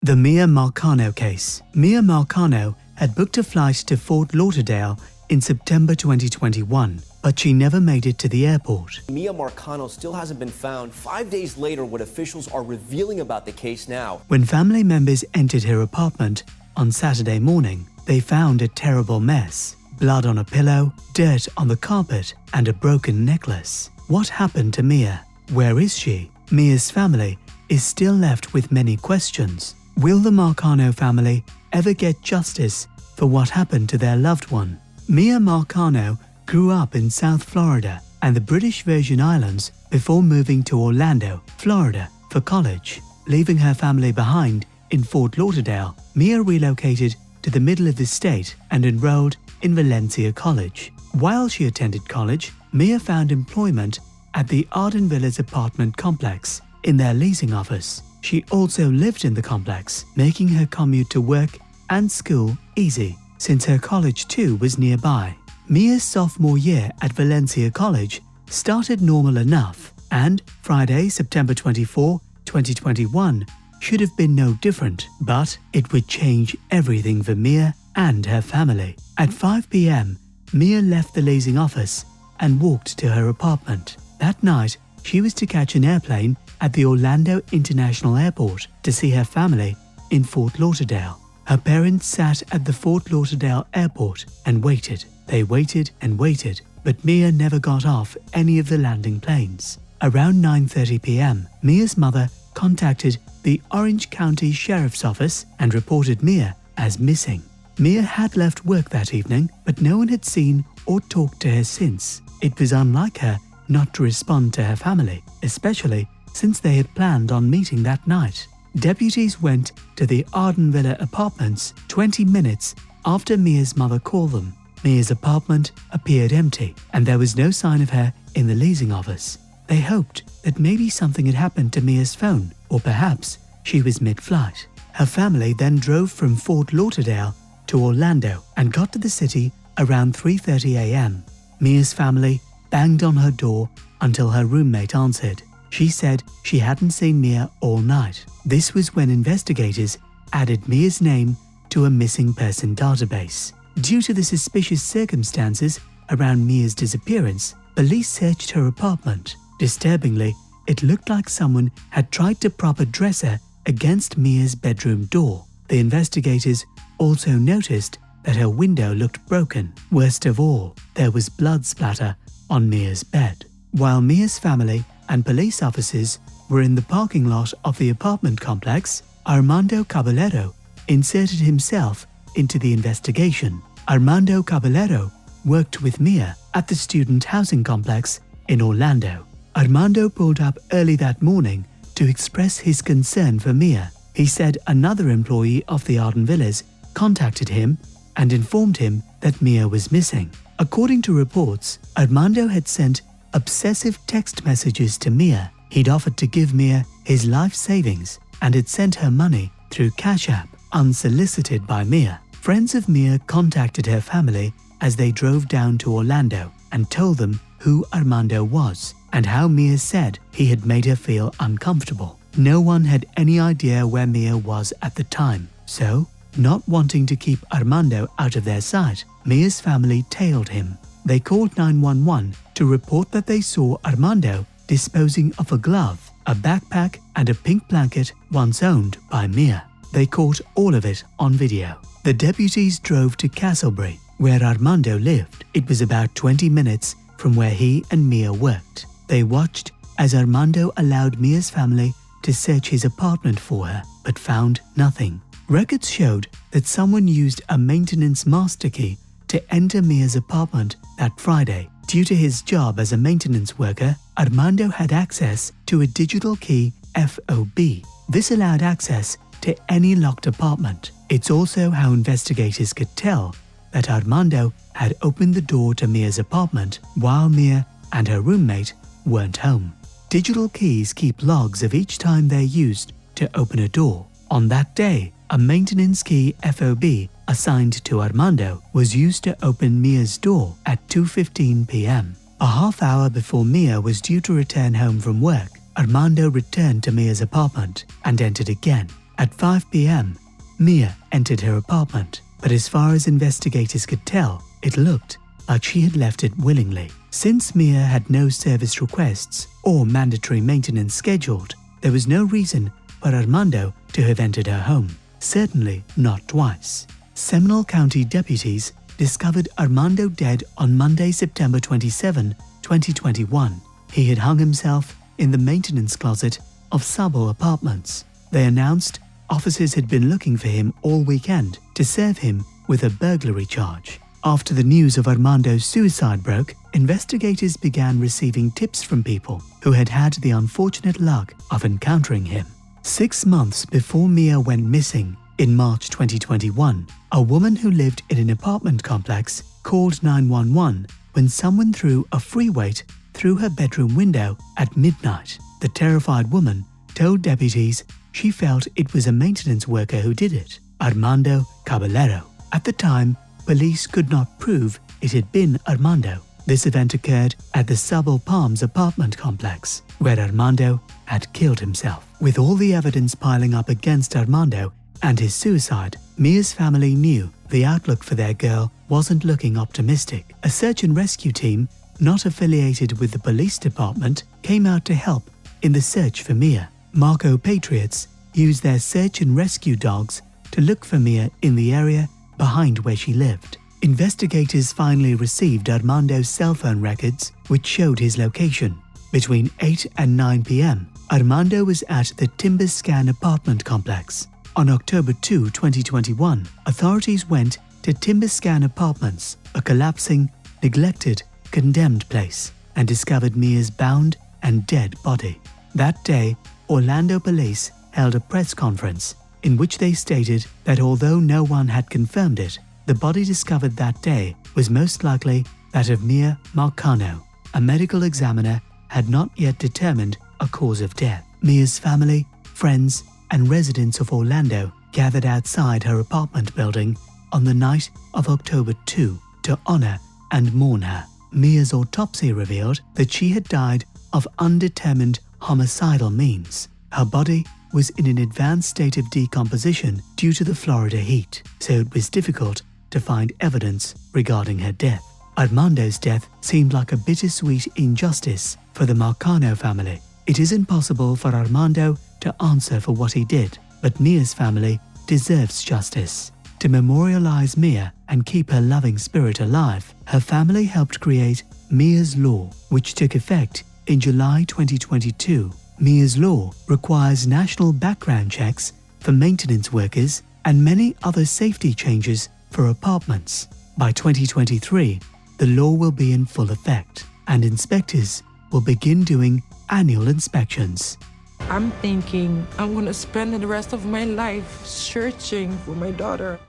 The Miya Marcano case. Miya Marcano had booked a flight to Fort Lauderdale in September 2021, but she never made it to the airport. Miya Marcano still hasn't been found 5 days later. What officials are revealing about the case now. When family members entered her apartment on Saturday morning, they found a terrible mess. Blood on a pillow, dirt on the carpet, and a broken necklace. What happened to Miya? Where is she? Miya's family is still left with many questions. Will the Marcano family ever get justice for what happened to their loved one? Miya Marcano grew up in South Florida and the British Virgin Islands before moving to Orlando, Florida for college. Leaving her family behind in Fort Lauderdale, Miya relocated to the middle of the state and enrolled in Valencia College. While she attended college, Miya found employment at the Arden apartment complex in their leasing office. She also lived in the complex, making her commute to work and school easy, since her college too was nearby. Miya's sophomore year at Valencia College started normal enough, and Friday, September 24, 2021 should have been no different, but it would change everything for Miya and her family. At 5 p.m, Miya left the leasing office and walked to her apartment. That night, she was to catch an airplane at the Orlando International Airport to see her family in Fort Lauderdale. Her parents sat at the Fort Lauderdale airport and waited. They waited and waited, but Miya never got off any of the landing planes. Around 9:30 p.m, Miya's mother contacted the Orange County Sheriff's Office and reported Miya as missing. Miya had left work that evening, but no one had seen or talked to her since. It was unlike her not to respond to her family, especially since they had planned on meeting that night. Deputies went to the Arden Villa apartments 20 minutes after Miya's mother called them. Miya's apartment appeared empty, and there was no sign of her in the leasing office. They hoped that maybe something had happened to Miya's phone, or perhaps she was mid-flight. Her family then drove from Fort Lauderdale to Orlando and got to the city around 3:30 a.m. Miya's family banged on her door until her roommate answered. She said she hadn't seen Miya all night. This was when investigators added Miya's name to a missing person database. Due to the suspicious circumstances around Miya's disappearance, police searched her apartment. Disturbingly, it looked like someone had tried to prop a dresser against Miya's bedroom door. The investigators also noticed that her window looked broken. Worst of all, there was blood splatter on Miya's bed. While Miya's family and police officers were in the parking lot of the apartment complex, Armando Caballero inserted himself into the investigation. Armando Caballero worked with Miya at the student housing complex in Orlando. Armando pulled up early that morning to express his concern for Miya. He said another employee of the Arden Villas contacted him and informed him that Miya was missing. According to reports, Armando had sent obsessive text messages to Miya. He'd offered to give Miya his life savings and had sent her money through Cash App, unsolicited by Miya. Friends of Miya contacted her family as they drove down to Orlando and told them who Armando was and how Miya said he had made her feel uncomfortable. No one had any idea where Miya was at the time, so, not wanting to keep Armando out of their sight, Miya's family tailed him. They called 911 to report that they saw Armando disposing of a glove, a backpack, and a pink blanket once owned by Miya. They caught all of it on video. The deputies drove to Castleberry, where Armando lived. It was about 20 minutes from where he and Miya worked. They watched as Armando allowed Miya's family to search his apartment for her, but found nothing. Records showed that someone used a maintenance master key to enter Miya's apartment that Friday. Due to his job as a maintenance worker, Armando had access to a digital key FOB. This allowed access to any locked apartment. It's also how investigators could tell that Armando had opened the door to Miya's apartment while Miya and her roommate weren't home. Digital keys keep logs of each time they're used to open a door. On that day, a maintenance key FOB assigned to Armando was used to open Miya's door at 2:15 p.m. A half hour before Miya was due to return home from work, Armando returned to Miya's apartment and entered again. At 5 p.m., Miya entered her apartment, but as far as investigators could tell, it looked like she had left it willingly. Since Miya had no service requests or mandatory maintenance scheduled, there was no reason for Armando to have entered her home, certainly not twice. Seminole County deputies discovered Armando dead on Monday, September 27, 2021. He had hung himself in the maintenance closet of Sabo Apartments. They announced officers had been looking for him all weekend to serve him with a burglary charge. After the news of Armando's suicide broke, investigators began receiving tips from people who had had the unfortunate luck of encountering him. 6 months before Miya went missing, in March 2021, a woman who lived in an apartment complex called 911 when someone threw a free weight through her bedroom window at midnight. The terrified woman told deputies she felt it was a maintenance worker who did it, Armando Caballero. At the time, police could not prove it had been Armando. This event occurred at the Sabo Palms apartment complex, where Armando had killed himself. With all the evidence piling up against Armando and his suicide, Miya's family knew the outlook for their girl wasn't looking optimistic. A search and rescue team, not affiliated with the police department, came out to help in the search for Miya. Marco Patriots used their search and rescue dogs to look for Miya in the area behind where she lived. Investigators finally received Armando's cell phone records, which showed his location. Between 8 and 9 p.m., Armando was at the Timber Scan apartment complex. On October 2, 2021, authorities went to Timber Scan Apartments, a collapsing, neglected, condemned place, and discovered Miya's bound and dead body. That day, Orlando police held a press conference in which they stated that although no one had confirmed it, the body discovered that day was most likely that of Miya Marcano. A medical examiner had not yet determined a cause of death. Miya's family, friends, and residents of Orlando gathered outside her apartment building on the night of October 2 to honor and mourn her. Miya's autopsy revealed that she had died of undetermined homicidal means. Her body was in an advanced state of decomposition due to the Florida heat, so it was difficult to find evidence regarding her death. Armando's death seemed like a bittersweet injustice for the Marcano family. It is impossible for Armando to answer for what he did, but Miya's family deserves justice. To memorialize Miya and keep her loving spirit alive, her family helped create Miya's Law, which took effect in July 2022. Miya's Law requires national background checks for maintenance workers and many other safety changes for apartments. By 2023, the law will be in full effect, and inspectors will begin doing annual inspections. I'm thinking I'm gonna spend the rest of my life searching for my daughter.